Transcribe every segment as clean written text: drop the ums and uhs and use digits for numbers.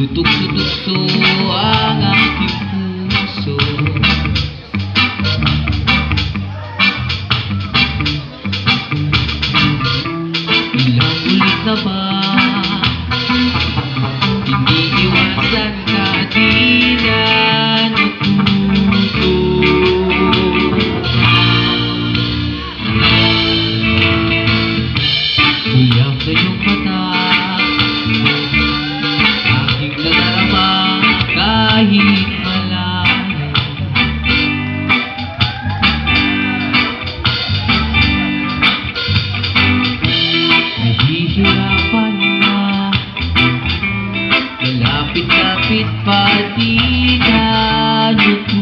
Tukso-tukso ang aking puso. Ilang ulit na ba iniiwasan ka di na natuto? Uyak na yung mata, aking nadarama kahit malayo. Nahihirapan na, lalapit-lapit pa di na natuto.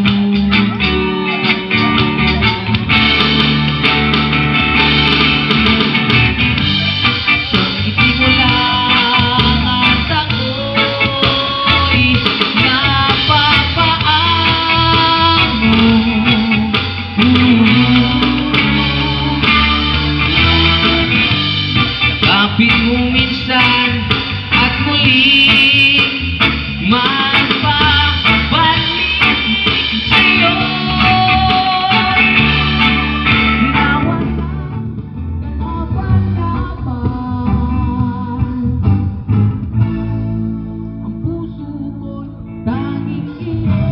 Kapit mo minsan at muling magpapabalik sa'yo. Nawalan ang puso ko'y tanging iyo.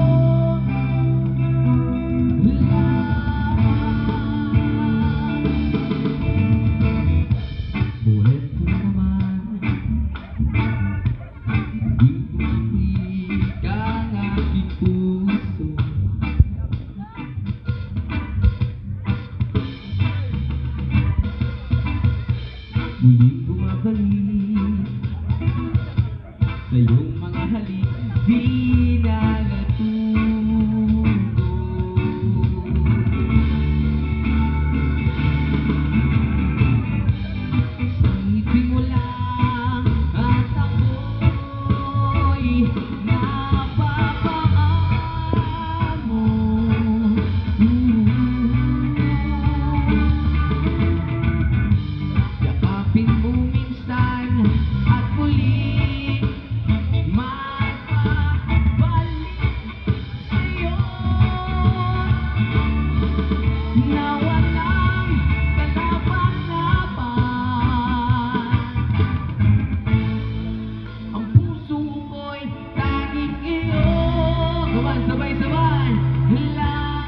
Buhay ko naman, di pumipilit ang aking puso. Muling bumabalik sa iyong mga halik, di na natuto. Isipin mo lang at ako'y napapaan mo. Yakapin mo minsan at muling magpapabalik sa'yo. Na walang kalaban-laban, ang puso ko'y tanging iyo. Come on, sabay-sabay lang.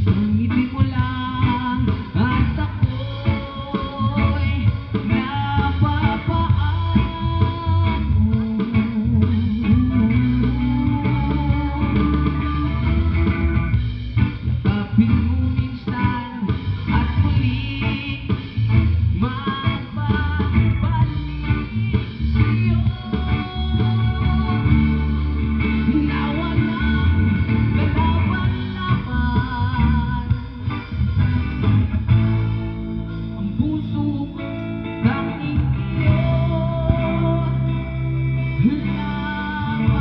Isipin mo lang at ako'y napapaan mo. Yakapin mo minsan at muling magpapabalik sa'yo. Na walang kalaban-laban, ang puso ko tanging iyo lamang.